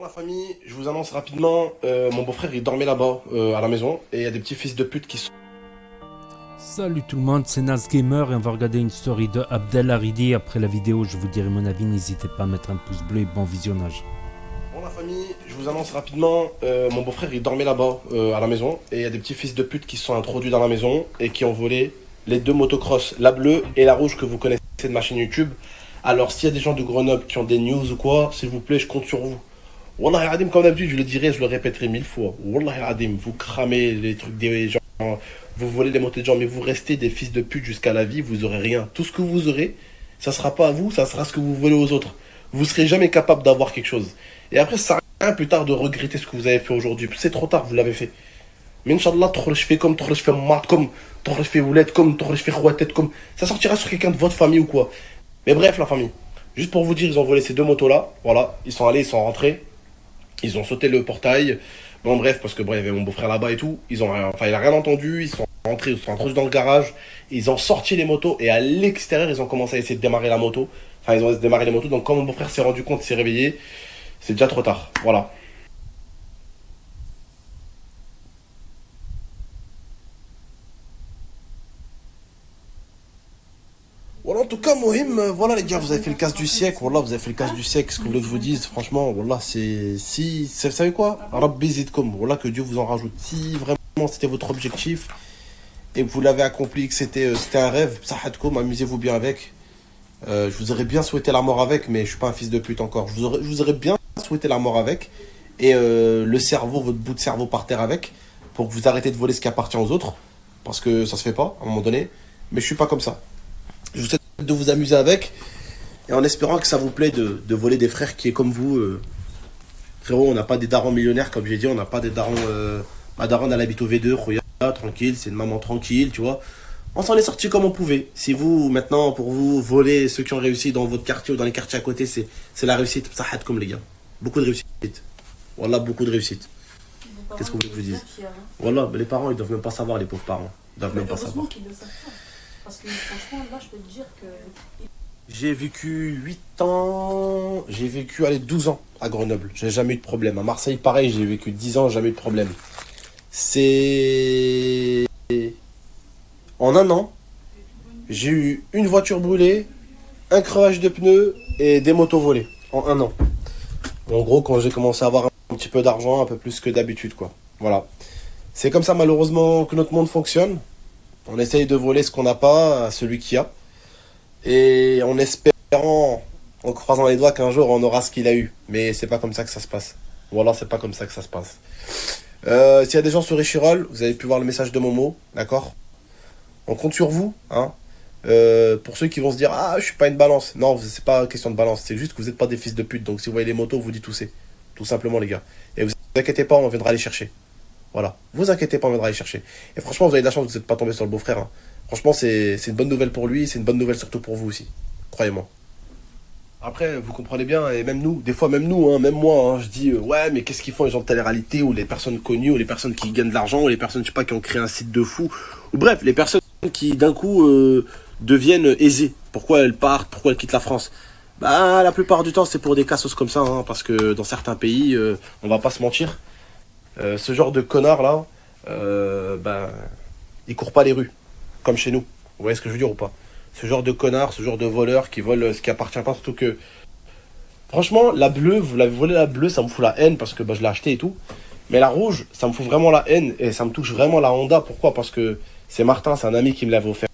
La famille, je vous annonce rapidement, mon beau-frère il dormait là-bas à la maison et il y a des petits fils de pute qui sont... Salut tout le monde, c'est Nas Gamer et on va regarder une story de Abdel Haridi. Après la vidéo, je vous dirai mon avis, n'hésitez pas à mettre un pouce bleu et bon visionnage. Bon la famille, je vous annonce rapidement, mon beau-frère il dormait là-bas à la maison et il y a des petits fils de pute qui se sont introduits dans la maison et qui ont volé les deux motocross, la bleue et la rouge que vous connaissez de ma chaîne YouTube. Alors s'il y a des gens de Grenoble qui ont des news ou quoi, s'il vous plaît, je compte sur vous. Wallah Adim, comme d'habitude, je le dirai, je le répéterai 1000 fois. Wallah Adim, vous cramez les trucs des gens, vous volez les motos des gens, mais vous restez des fils de pute jusqu'à la vie, vous aurez rien. Tout ce que vous aurez, ça sera pas à vous, ça sera ce que vous volez aux autres. Vous serez jamais capable d'avoir quelque chose. Et après, ça sert à rien plus tard de regretter ce que vous avez fait aujourd'hui. C'est trop tard, vous l'avez fait. Mais Inch'Allah, je fais comme, je fais mat comme, je fais oulette comme, je fais rouettet comme. Ça sortira sur quelqu'un de votre famille ou quoi. Mais bref, la famille. Juste pour vous dire, ils ont volé ces deux motos-là. Voilà, ils sont allés, ils sont rentrés. Ils ont sauté le portail. Bon, bref, parce que bon, il y avait mon beau-frère là-bas et tout. Ils ont, enfin, il a rien entendu. Ils sont rentrés, ils sont introduits dans le garage. Ils ont sorti les motos et à l'extérieur, ils ont commencé à essayer de démarrer la moto. Enfin, ils ont démarré les motos. Donc, quand mon beau-frère s'est rendu compte, il s'est réveillé, c'est déjà trop tard. Voilà. Voilà, en tout cas, Mohim, voilà les gars, vous avez fait le casse du siècle. Voilà, vous avez fait le casse du siècle. Ce que vous voulez que je vous dise, franchement, voilà, c'est. Si. Vous savez quoi? Rabbi zidkum. Voilà, que Dieu vous en rajoute. Si vraiment c'était votre objectif et que vous l'avez accompli, que c'était un rêve, Sahatkoum, amusez-vous bien avec. Je vous aurais bien souhaité la mort avec, mais je suis pas un fils de pute encore. Je vous aurais bien souhaité la mort avec. Et le cerveau, votre bout de cerveau par terre avec. Pour que vous arrêtez de voler ce qui appartient aux autres. Parce que ça se fait pas, à un moment donné. Mais je suis pas comme ça. Je vous souhaite de vous amuser avec. Et en espérant que ça vous plaît de voler des frères qui est comme vous. Frérot, on n'a pas des darons millionnaires, comme j'ai dit. On n'a pas des darons. Ma daronne, elle habite au V2, Khoya, tranquille. C'est une maman tranquille, tu vois. On s'en est sorti comme on pouvait. Si vous, maintenant, pour vous, voler ceux qui ont réussi dans votre quartier ou dans les quartiers à côté, c'est la réussite. Ça comme les gars. Beaucoup de réussite. Voilà, beaucoup de réussite. Qu'est-ce que vous voulez que je vous dise? Voilà, mais les parents, ils doivent même pas savoir, les pauvres parents. Ils doivent même pas savoir. Qu'ils le savent pas. Parce que franchement, là, je peux te dire que. J'ai vécu 8 ans, j'ai vécu, allez, 12 ans à Grenoble. J'ai jamais eu de problème. À Marseille, pareil, j'ai vécu 10 ans, jamais eu de problème. C'est... En un an, j'ai eu une voiture brûlée, un crevage de pneus et des motos volées. En un an. En gros, quand j'ai commencé à avoir un petit peu d'argent, un peu plus que d'habitude, quoi. Voilà. C'est comme ça, malheureusement, que notre monde fonctionne. On essaye de voler ce qu'on n'a pas à celui qui a. Et en espérant, en croisant les doigts qu'un jour on aura ce qu'il a eu. Mais c'est pas comme ça que ça se passe. Voilà, c'est pas comme ça que ça se passe. S'il y a des gens sur Échirol, vous avez pu voir le message de Momo, d'accord? On compte sur vous, hein. Pour ceux qui vont se dire, ah, je suis pas une balance. Non, c'est pas question de balance, c'est juste que vous n'êtes pas des fils de pute. Donc si vous voyez les motos, vous dites tout c'est. Tout simplement, les gars. Et vous inquiétez pas, on viendra les chercher. Voilà. Vous inquiétez pas, on viendra les chercher. Et franchement, vous avez de la chance que vous n'êtes pas tombé sur le beau-frère, hein. Franchement, c'est une bonne nouvelle pour lui, c'est une bonne nouvelle surtout pour vous aussi. Croyez-moi. Après, vous comprenez bien, et même nous, des fois, même nous, hein, même moi, hein, je dis, ouais, mais qu'est-ce qu'ils font les gens de télé-réalité, ou les personnes connues, ou les personnes qui gagnent de l'argent, ou les personnes, je sais pas, qui ont créé un site de fou, ou bref, les personnes qui, d'un coup, deviennent aisées. Pourquoi elles partent, pourquoi elles quittent la France? Bah, la plupart du temps, c'est pour des cassos comme ça, hein, parce que dans certains pays, on va pas se mentir, ce genre de connard là, bah, ils courent pas les rues, comme chez nous. Vous voyez ce que je veux dire ou pas? Ce genre de connard, ce genre de voleur qui vole ce qui appartient pas, surtout que, franchement, la bleue, vous l'avez volé la bleue, ça me fout la haine parce que bah, je l'ai acheté et tout. Mais la rouge, ça me fout vraiment la haine et ça me touche vraiment la Honda. Pourquoi? Parce que c'est Martin, c'est un ami qui me l'avait offert.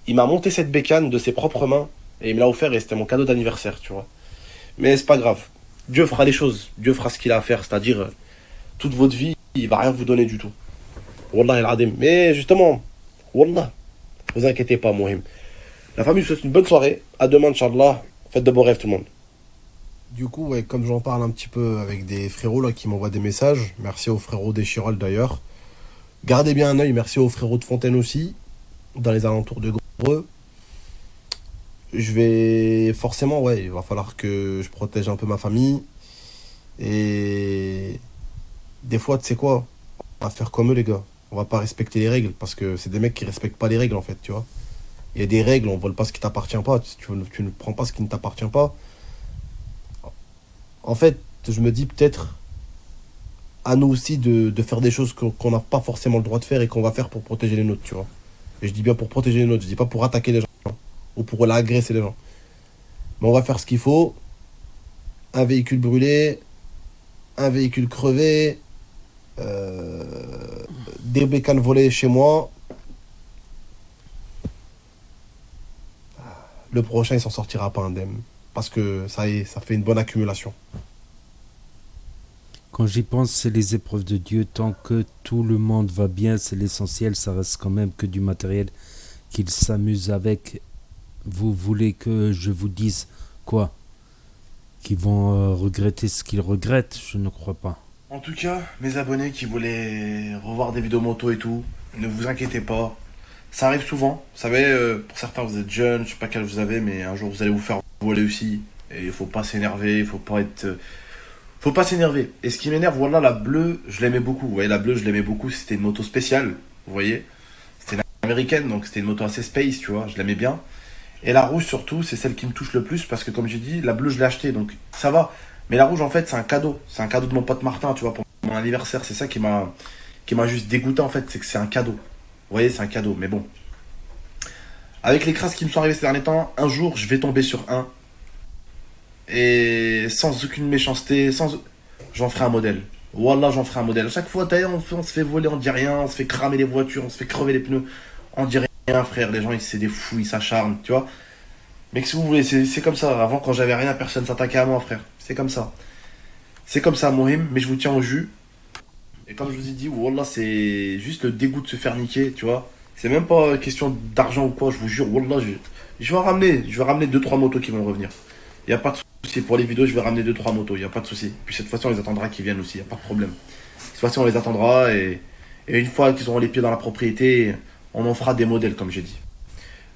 Il m'a monté cette bécane de ses propres mains et il me l'a offert et c'était mon cadeau d'anniversaire, tu vois. Mais c'est pas grave. Dieu fera les choses. Dieu fera ce qu'il a à faire, c'est-à-dire toute votre vie, il va rien vous donner du tout. Wallah el adim. Mais justement, Wallah, vous inquiétez pas, Mohim. La famille, je vous souhaite une bonne soirée. À demain, Inch'Allah. Faites de beaux rêves, tout le monde. Du coup, ouais, comme j'en parle un petit peu avec des frérots là, qui m'envoient des messages, merci aux frérots d'Échirol d'ailleurs. Gardez bien un œil, merci aux frérots de Fontaine aussi, dans les alentours de Greux. Je vais forcément, ouais, il va falloir que je protège un peu ma famille. Et des fois, tu sais quoi, on va faire comme eux, les gars. On va pas respecter les règles parce que c'est des mecs qui respectent pas les règles en fait, tu vois. Il y a des règles, on vole pas ce qui t'appartient pas. Tu ne prends pas ce qui ne t'appartient pas. En fait, je me dis peut-être à nous aussi de faire des choses qu'on n'a pas forcément le droit de faire et qu'on va faire pour protéger les nôtres, tu vois. Et je dis bien pour protéger les nôtres, je dis pas pour attaquer les gens ou pour agresser les gens. Mais on va faire ce qu'il faut. Un véhicule brûlé, un véhicule crevé, des bécanes volées chez moi. Le prochain, il s'en sortira pas indemne. Parce que ça y est, ça fait une bonne accumulation. Quand j'y pense, c'est les épreuves de Dieu. Tant que tout le monde va bien, c'est l'essentiel. Ça reste quand même que du matériel qu'il s'amuse avec. Vous voulez que je vous dise quoi? Qu'ils vont regretter ce qu'ils regrettent? Je ne crois pas. En tout cas, mes abonnés qui voulaient revoir des vidéos moto et tout, ne vous inquiétez pas. Ça arrive souvent. Vous savez, pour certains, vous êtes jeunes, je sais pas quel âge vous avez, mais un jour, vous allez vous faire voler aussi. Et il faut pas s'énerver, il faut pas être... Faut pas s'énerver. Et ce qui m'énerve, voilà, la bleue, je l'aimais beaucoup. Vous voyez, la bleue, je l'aimais beaucoup. C'était une moto spéciale, vous voyez. C'était une américaine, donc c'était une moto assez space, tu vois. Je l'aimais bien. Et la rouge, surtout, c'est celle qui me touche le plus. Parce que, comme j'ai dit, la bleue, je l'ai achetée, donc ça va. Mais la rouge, en fait, c'est un cadeau. C'est un cadeau de mon pote Martin, tu vois, pour mon anniversaire. C'est ça qui m'a juste dégoûté, en fait. C'est que c'est un cadeau. Vous voyez, c'est un cadeau. Mais bon. Avec les crasses qui me sont arrivées ces derniers temps, un jour, je vais tomber sur un. Et sans aucune méchanceté, j'en ferai un modèle. Wallah, j'en ferai un modèle. À chaque fois, d'ailleurs, on se fait voler, on dit rien, on se fait cramer les voitures, on se fait crever les pneus. On dit rien, frère. Les gens, c'est des fous, ils s'acharnent, tu vois. Mais que si vous voulez, c'est comme ça. Avant, quand j'avais rien, personne s'attaquait à moi, frère. C'est comme ça. C'est comme ça, Mohim, mais je vous tiens au jus. Et comme je vous ai dit, wallah, c'est juste le dégoût de se faire niquer, tu vois. C'est même pas question d'argent ou quoi, je vous jure, wallah, je vais ramener 2-3 motos qui vont revenir. Il n'y a pas de souci. Pour les vidéos, je vais ramener 2-3 motos, il n'y a pas de souci. Puis cette fois-ci, on les attendra qu'ils viennent aussi, il n'y a pas de problème. Cette fois-ci, on les attendra et une fois qu'ils auront les pieds dans la propriété, on en fera des modèles, comme j'ai dit.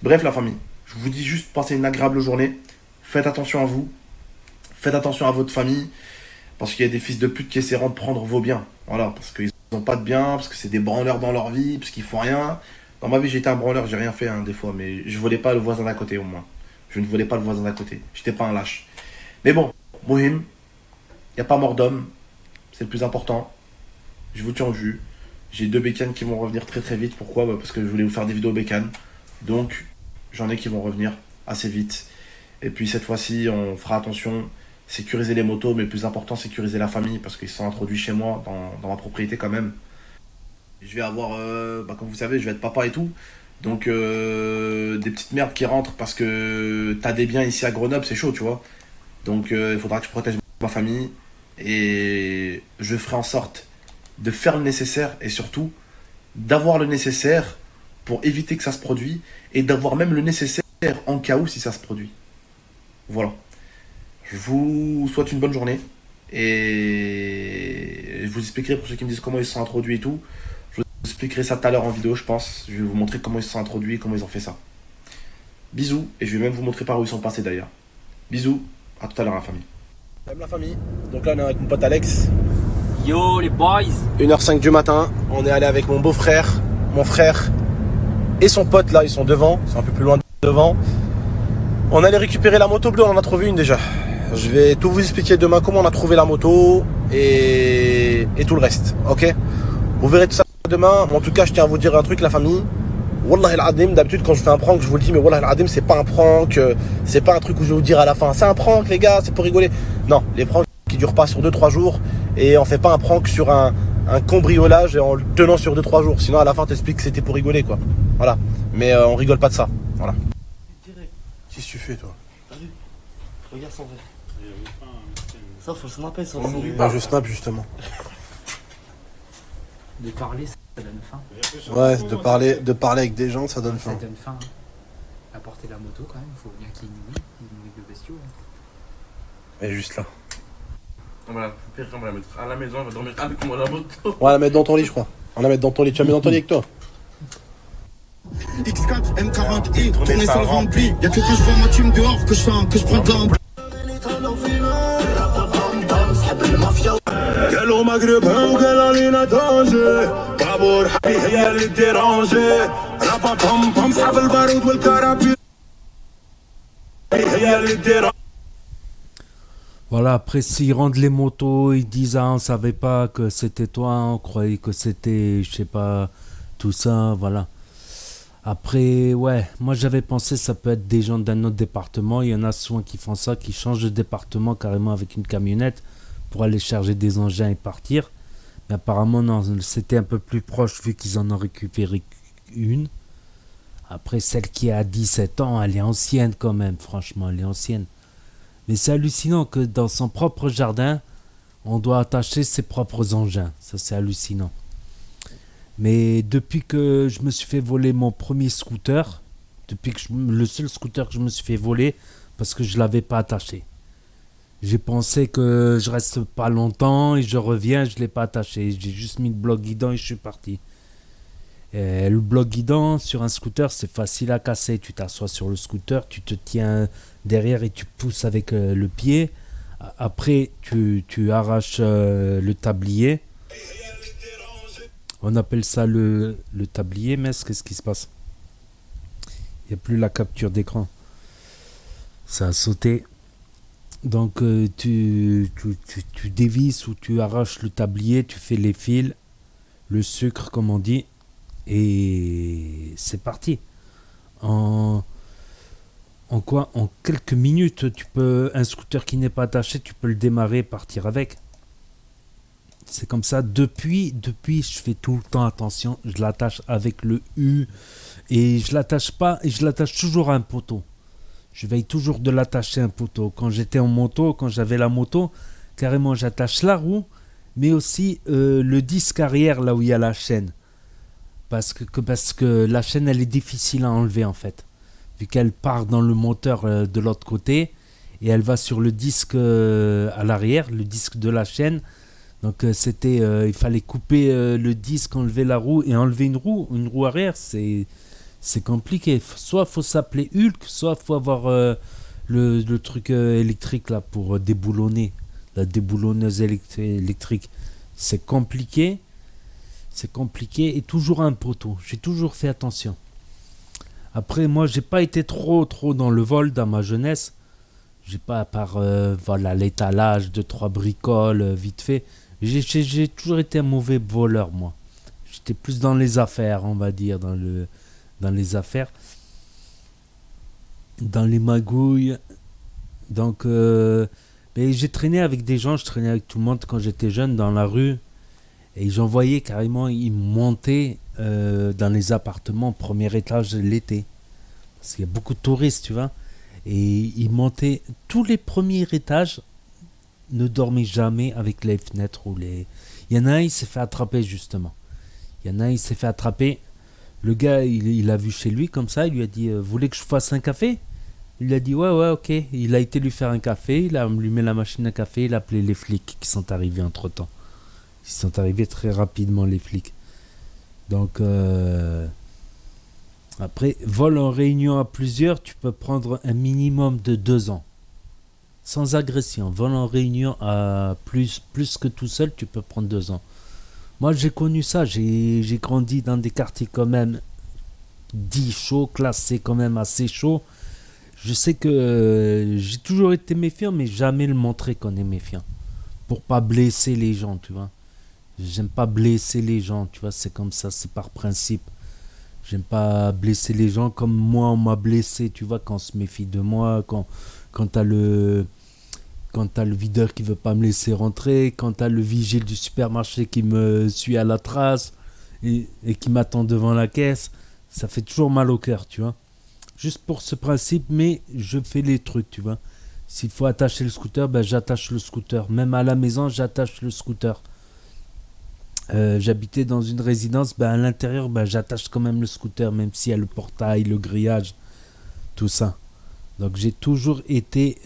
Bref, la famille, je vous dis juste, passez une agréable journée. Faites attention à vous. Faites attention à votre famille. Parce qu'il y a des fils de pute qui essaieront de prendre vos biens. Voilà, parce qu'ils n'ont pas de biens, parce que c'est des branleurs dans leur vie, parce qu'ils font rien. Dans ma vie, j'étais un branleur, j'ai rien fait hein, des fois, mais je volais pas le voisin d'à côté au moins. Je ne volais pas le voisin d'à côté. J'étais pas un lâche. Mais bon, Mohim, il n'y a pas mort d'homme. C'est le plus important. Je vous tiens au jus. J'ai 2 bécanes qui vont revenir très très vite. Pourquoi? Parce que je voulais vous faire des vidéos bécanes. Donc, j'en ai qui vont revenir assez vite. Et puis cette fois-ci, on fera attention. Sécuriser les motos, mais le plus important, sécuriser la famille. Parce qu'ils sont introduits chez moi, dans ma propriété quand même. Je vais avoir, comme vous savez, je vais être papa et tout. Donc, des petites merdes qui rentrent parce que t'as des biens ici à Grenoble, c'est chaud, tu vois. Donc, il faudra que je protège ma famille. Et je ferai en sorte de faire le nécessaire et surtout d'avoir le nécessaire pour éviter que ça se produise et d'avoir même le nécessaire en cas où si ça se produit. Voilà. Je vous souhaite une bonne journée et je vous expliquerai pour ceux qui me disent comment ils se sont introduits et tout. Je vous expliquerai ça tout à l'heure en vidéo, je pense. Je vais vous montrer comment ils se sont introduits et comment ils ont fait ça. Bisous, et je vais même vous montrer par où ils sont passés d'ailleurs. Bisous, à tout à l'heure la famille. Salut la famille, donc là on est avec mon pote Alex. Yo les boys. 1h05 du matin, on est allé avec mon beau-frère, mon frère et son pote là, ils sont devant, ils sont un peu plus loin devant. On allait récupérer la moto bleue, on en a trouvé une déjà. Je vais tout vous expliquer demain comment on a trouvé la moto et tout le reste, ok? Vous verrez tout ça demain. En tout cas, je tiens à vous dire un truc, la famille. Wallah al-Adim, d'habitude quand je fais un prank, je vous le dis, mais Wallah al-Adim, c'est pas un prank, c'est pas un truc où je vais vous dire à la fin, c'est un prank les gars, c'est pour rigoler. Non, les pranks qui durent pas sur 2-3 jours et on fait pas un prank sur un cambriolage et en le tenant sur 2-3 jours. Sinon à la fin t'expliques que c'était pour rigoler quoi. Voilà. Mais on rigole pas de ça. Voilà. Qu'est-ce que tu fais toi? Regarde son verre. Ça faut le snapper ça. Moi je snap justement. De parler ça donne faim. Ouais, de parler avec des gens ça donne faim. Ça donne faim. Apporter la moto quand même, faut bien qu'il y ait une nuit de bestiaux. Elle est juste là. On va la mettre à la maison, on va dormir avec moi la moto. On va la mettre dans ton lit je crois. On va la mettre dans ton lit. Tu vas mettre dans ton lit avec toi. X4, M40i, tourné sur le rempli. Y'a que quand je vois ma team dehors que je prends de l'ambre. قال له مغربهم قال لينا دونجي بابور حبي هي اللي ديرونجي رابا بوم بوم صحاب البارود والكرابي هي اللي ديرونجي. Voilà, après s'ils rendent les motos, ils disent ah on savait pas que c'était toi, on croyait que c'était, je sais pas, tout ça, voilà. Après, ouais, moi j'avais pensé ça peut être des gens d'un autre département, il y en a souvent qui font ça, qui changent de département carrément avec une camionnette pour aller charger des engins et partir. Mais apparemment non, c'était un peu plus proche vu qu'ils en ont récupéré une. Après celle qui a 17 ans, elle est ancienne quand même, franchement, elle est ancienne. Mais c'est hallucinant que dans son propre jardin, on doit attacher ses propres engins. Ça, c'est hallucinant. Mais depuis que je me suis fait voler mon premier scooter, le seul scooter que je me suis fait voler, parce que je ne l'avais pas attaché. J'ai pensé que je reste pas longtemps et je reviens, je ne l'ai pas attaché. J'ai juste mis le bloc guidon et je suis parti. Et le bloc guidon sur un scooter, c'est facile à casser. Tu t'assois sur le scooter, tu te tiens derrière et tu pousses avec le pied. Après, tu arraches le tablier. On appelle ça le tablier, mais qu'est-ce qui se passe? Il n'y a plus la capture d'écran. Ça a sauté. Donc, tu dévisses ou tu arraches le tablier, tu fais les fils, le sucre, comme on dit. Et c'est parti. En quelques minutes, un scooter qui n'est pas attaché, tu peux le démarrer et partir avec. C'est comme ça. Depuis, je fais tout le temps attention. Je l'attache avec le U et je l'attache pas et je l'attache toujours à un poteau. Je veille toujours de l'attacher à un poteau. Quand j'étais en moto, quand j'avais la moto, carrément j'attache la roue, mais aussi le disque arrière là où il y a la chaîne. Parce que la chaîne elle est difficile à enlever en fait. Vu qu'elle part dans le moteur de l'autre côté et elle va sur le disque à l'arrière, le disque de la chaîne. Donc il fallait couper le disque, enlever la roue et enlever une roue arrière, c'est compliqué. Soit faut s'appeler Hulk, soit faut avoir le truc électrique là pour déboulonner, la déboulonneuse électrique. C'est compliqué et toujours un poteau. J'ai toujours fait attention. Après moi j'ai pas été trop dans le vol dans ma jeunesse. J'ai pas à part voilà l'étalage, 2-3 bricoles vite fait. J'ai toujours été un mauvais voleur, moi. J'étais plus dans les affaires, on va dire, dans les affaires. Dans les magouilles. Donc, mais j'ai traîné avec des gens, je traînais avec tout le monde quand j'étais jeune dans la rue. Et j'en voyais carrément, ils montaient dans les appartements, premier étage l'été. Parce qu'il y a beaucoup de touristes, tu vois. Et ils montaient tous les premiers étages. Ne dormez jamais avec les fenêtres ou les... Il y en a un, il s'est fait attraper justement. Le gars, il a vu chez lui comme ça, il lui a dit vous voulez que je fasse un café? Il a dit ouais, ok. Il a été lui faire un café, il a allumé la machine à café, il a appelé les flics qui sont arrivés entre temps. Ils sont arrivés très rapidement, les flics. Donc, après, vol en réunion à plusieurs, tu peux prendre un minimum de 2 ans. Sans agression, vol en réunion à plus que tout seul, tu peux prendre 2 ans. Moi, j'ai connu ça. J'ai grandi dans des quartiers quand même dits chauds, classés quand même assez chauds. Je sais que j'ai toujours été méfiant, mais jamais le montrer qu'on est méfiant. Pour pas blesser les gens, tu vois. J'aime pas blesser les gens, tu vois. C'est comme ça, c'est par principe. J'aime pas blesser les gens comme moi, on m'a blessé, tu vois, quand on se méfie de moi, quand t'as le videur qui veut pas me laisser rentrer, quand t'as le vigile du supermarché qui me suit à la trace et qui m'attend devant la caisse, ça fait toujours mal au cœur, tu vois. Juste pour ce principe, mais je fais les trucs, tu vois. S'il faut attacher le scooter, ben j'attache le scooter. Même à la maison, j'attache le scooter. J'habitais dans une résidence, ben à l'intérieur, ben j'attache quand même le scooter, même s'il y a le portail, le grillage, tout ça. Donc j'ai toujours été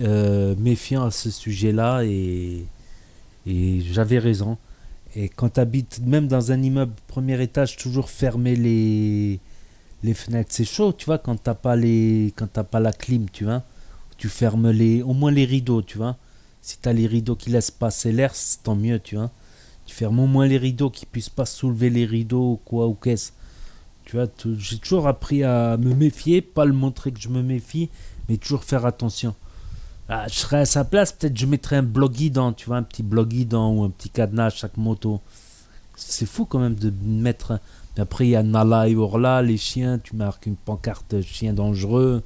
méfiant à ce sujet-là et j'avais raison. Et quand tu habites même dans un immeuble premier étage, toujours fermer les fenêtres. C'est chaud, tu vois, quand t'as pas la clim, tu vois. Tu fermes au moins les rideaux, tu vois. Si tu as les rideaux qui laissent passer l'air, c'est tant mieux, tu vois. Tu fermes au moins les rideaux, qui puissent pas soulever les rideaux ou quoi ou qu'est-ce. Tu vois, j'ai toujours appris à me méfier, pas le montrer que je me méfie, mais toujours faire attention. Ah, je serais à sa place, peut-être je mettrais un bloc guidant, tu vois, un petit bloc guidant ou un petit cadenas à chaque moto. C'est fou quand même de mettre. Mais après, il y a Nala et Orla, les chiens, tu marques une pancarte chien dangereux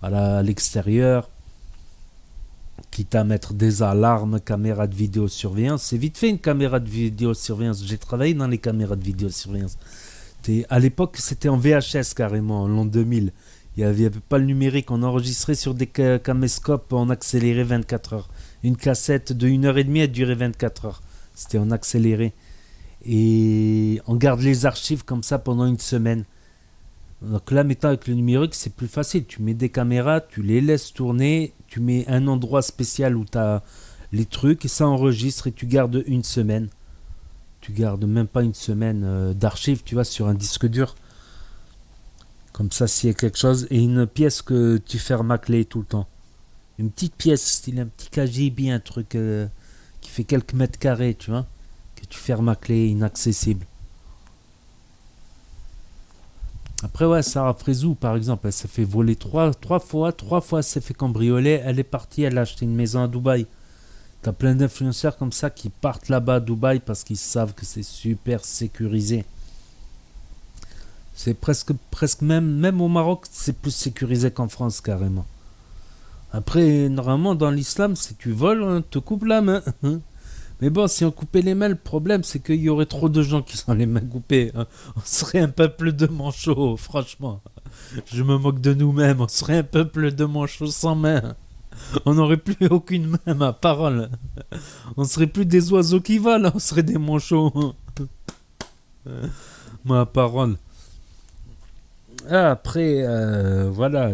à l'extérieur. Quitte à mettre des alarmes, caméras de vidéosurveillance. C'est vite fait une caméra de vidéosurveillance. J'ai travaillé dans les caméras de vidéosurveillance. À l'époque, c'était en VHS carrément, en l'an 2000. Il n'y avait pas le numérique. On enregistrait sur des caméscopes en accéléré 24 heures. Une cassette de 1h30, elle durait 24 heures. C'était en accéléré. Et on garde les archives comme ça pendant une semaine. Donc là, maintenant avec le numérique, c'est plus facile. Tu mets des caméras, tu les laisses tourner, tu mets un endroit spécial où tu as les trucs, et ça enregistre et tu gardes une semaine. Tu gardes même pas une semaine d'archives, tu vois, sur un disque dur. Comme ça, s'il y a quelque chose. Et une pièce que tu fermes à clé tout le temps. Une petite pièce, style un petit KGB, un truc qui fait quelques mètres carrés, tu vois. Que tu fermes à clé, inaccessible. Après, ouais, Sarah Frézou, par exemple, elle s'est fait voler trois fois elle s'est fait cambrioler, elle est partie, elle a acheté une maison à Dubaï. T'as plein d'influenceurs comme ça qui partent là-bas à Dubaï parce qu'ils savent que c'est super sécurisé. C'est presque même au Maroc, c'est plus sécurisé qu'en France, carrément. Après, normalement, dans l'islam, si tu voles, on te coupe la main. Mais bon, si on coupait les mains, le problème, c'est qu'il y aurait trop de gens qui sont les mains coupées. On serait un peuple de manchots, franchement. Je me moque de nous-mêmes. On serait un peuple de manchots sans main. On n'aurait plus aucune main, ma parole. On serait plus des oiseaux qui volent, on serait des manchots. Ma parole. Après, voilà.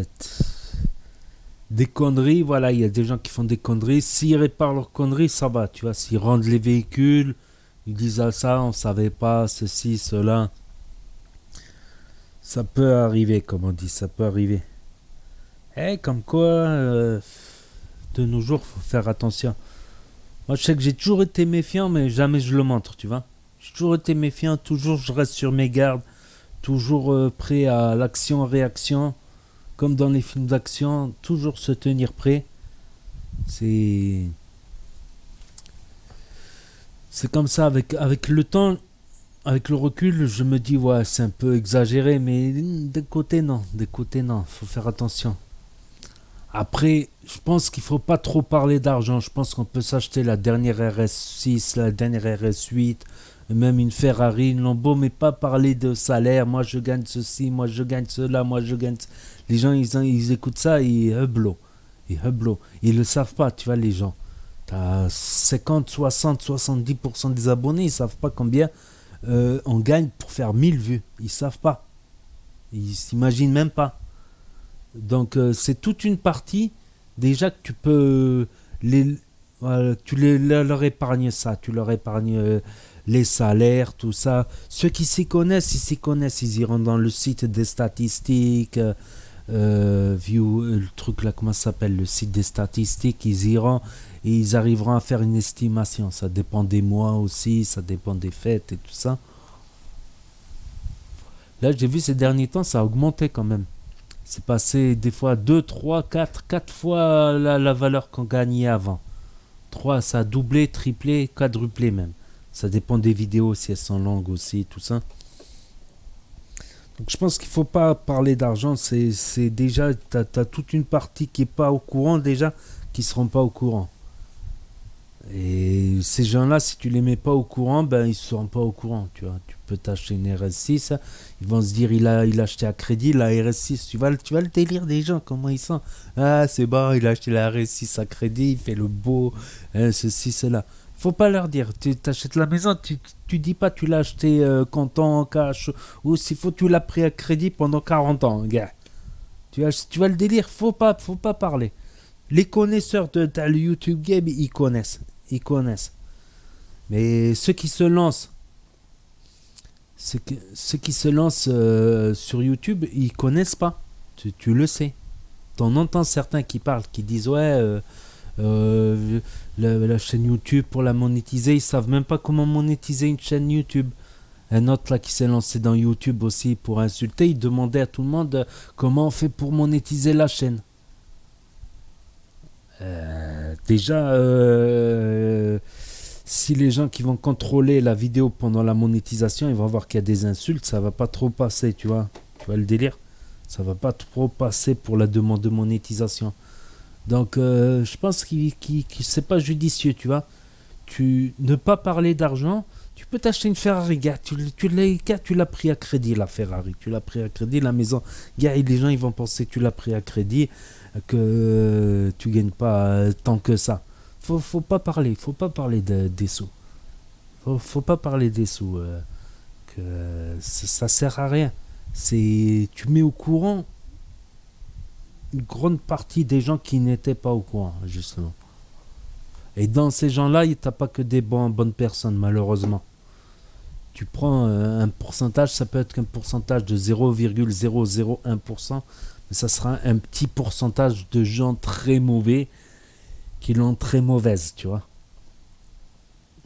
Des conneries, voilà, il y a des gens qui font des conneries. S'ils réparent leurs conneries, ça va, tu vois. S'ils rendent les véhicules, ils disent à ça, on savait pas, ceci, cela. Ça peut arriver, comme on dit, ça peut arriver. Comme quoi, de nos jours, faut faire attention. Moi, je sais que j'ai toujours été méfiant, mais jamais je le montre, tu vois. J'ai toujours été méfiant, toujours je reste sur mes gardes, toujours prêt à l'action-réaction. Comme dans les films d'action, toujours se tenir prêt. C'est comme ça, avec le temps, avec le recul, je me dis, ouais, c'est un peu exagéré, mais des côtés, non. Faut faire attention. Après, je pense qu'il faut pas trop parler d'argent. Je pense qu'on peut s'acheter la dernière RS6, la dernière RS8, même une Ferrari, une Lambo, mais pas parler de salaire. Moi, je gagne ceci, moi, je gagne cela, moi, je gagne... Les gens, ils écoutent ça, ils hublo. Ils le savent pas, tu vois, les gens. T'as 50, 60, 70% des abonnés, ils savent pas combien on gagne pour faire 1000 vues. Ils savent pas. Ils s'imaginent même pas. Donc, c'est toute une partie, déjà, que tu peux... leur épargnes ça. Tu leur épargnes les salaires, tout ça. Ceux qui s'y connaissent, ils iront dans le site des statistiques... le truc là, comment ça s'appelle, le site des statistiques, ils iront et ils arriveront à faire une estimation. Ça dépend des mois aussi, ça dépend des fêtes et tout ça. Là, j'ai vu ces derniers temps, ça a augmenté quand même. C'est passé des fois 2, 3, 4 fois la valeur qu'on gagnait avant. 3, ça a doublé, triplé, quadruplé même. Ça dépend des vidéos, si elles sont longues aussi, tout ça. Donc je pense qu'il ne faut pas parler d'argent. C'est déjà, tu as toute une partie qui n'est pas au courant déjà, qui ne seront pas au courant. Et ces gens-là, si tu les mets pas au courant, ben ils ne seront pas au courant. Tu vois. Tu peux t'acheter une RS6, ils vont se dire il a acheté à crédit la RS6. Tu vois le délire des gens, comment ils sont. Ah, c'est bon, il a acheté la RS6 à crédit, il fait le beau, ceci, cela. Faut pas leur dire, tu t'achètes la maison, tu dis pas tu l'as acheté comptant en cash, ou s'il faut tu l'as pris à crédit pendant 40 ans, gars. Tu vois le délire, faut pas parler. Les connaisseurs de le YouTube game, ils connaissent. Mais ceux qui se lancent, sur YouTube, ils connaissent pas. Tu le sais. T'en entends certains qui parlent, qui disent ouais. La chaîne YouTube pour la monétiser, ils savent même pas comment monétiser une chaîne YouTube. Un autre là qui s'est lancé dans YouTube aussi pour insulter, il demandait à tout le monde comment on fait pour monétiser la chaîne. Déjà, si les gens qui vont contrôler la vidéo pendant la monétisation, ils vont voir qu'il y a des insultes, ça va pas trop passer, tu vois le délire, ça va pas trop passer pour la demande de monétisation. Donc je pense que c'est pas judicieux, tu vois. Ne pas parler d'argent. Tu peux t'acheter une Ferrari, gars. Tu l'as pris à crédit, la Ferrari. Tu l'as pris à crédit, la maison. Gars, et les gens, ils vont penser que tu l'as pris à crédit, que tu gagnes pas tant que ça. Faut pas parler. Faut pas parler des sous. Faut pas parler des sous. Que ça sert à rien. Tu mets au courant une grande partie des gens qui n'étaient pas au courant, justement. Et dans ces gens-là, t'as pas que des bonnes personnes, malheureusement. Tu prends un pourcentage, ça peut être qu'un pourcentage de 0,001%, mais ça sera un petit pourcentage de gens très mauvais qui l'ont très mauvaise, tu vois.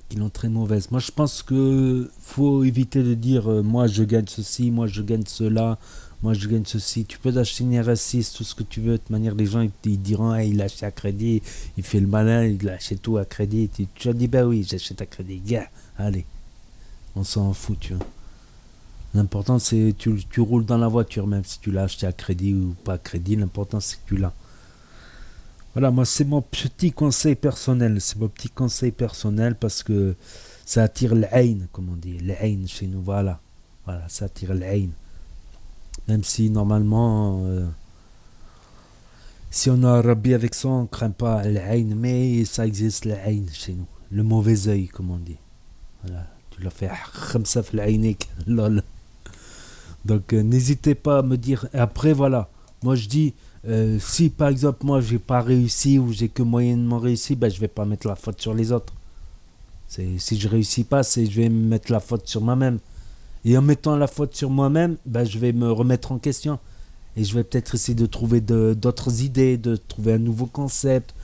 Qui l'ont très mauvaise. Moi, je pense que faut éviter de dire moi je gagne ceci, moi je gagne cela, moi je gagne ceci. Tu peux t'acheter une RS6, tout ce que tu veux. De toute manière, les gens ils diront hey, il achète à crédit, il fait le malin, il achète tout à crédit. Tu as dit bah oui, j'achète à crédit. Gars, allez, on s'en fout, tu vois. L'important c'est tu roules dans la voiture, même si tu l'as acheté à crédit ou pas à crédit. L'important c'est que tu l'as. Voilà, moi c'est mon petit conseil personnel. C'est mon petit conseil personnel parce que ça attire l'aïn, comme on dit. L'aïn chez nous, voilà. Voilà, ça attire l'aïn. Même si normalement, si on a rabbi avec ça, on ne craint pas l'aïn, mais ça existe l'aïn chez nous. Le mauvais œil, comme on dit. Voilà, tu l'as fait khamsa fil aynik, lol. Donc n'hésitez pas à me dire. Après, voilà, moi je dis. Si par exemple moi j'ai pas réussi ou j'ai que moyennement réussi, ben je vais pas mettre la faute sur les autres. Si je réussis pas, je vais me mettre la faute sur moi-même. Et en mettant la faute sur moi-même, ben je vais me remettre en question. Et je vais peut-être essayer de trouver d'autres idées, de trouver un nouveau concept,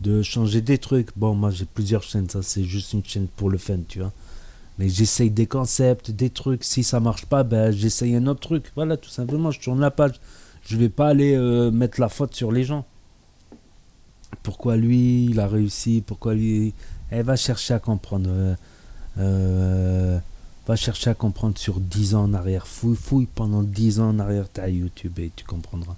de changer des trucs. Bon, moi j'ai plusieurs chaînes, ça c'est juste une chaîne pour le fun, tu vois. Mais j'essaye des concepts, des trucs. Si ça marche pas, ben j'essaye un autre truc. Voilà, tout simplement, je tourne la page. Je vais pas aller mettre la faute sur les gens. Pourquoi lui, il a réussi, pourquoi lui... va chercher à comprendre. Va chercher à comprendre sur 10 ans en arrière. Fouille pendant 10 ans en arrière ta YouTube et tu comprendras.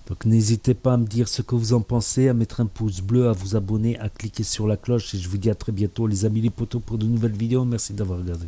Donc n'hésitez pas à me dire ce que vous en pensez, à mettre un pouce bleu, à vous abonner, à cliquer sur la cloche. Et je vous dis à très bientôt les amis les potos pour de nouvelles vidéos. Merci d'avoir regardé.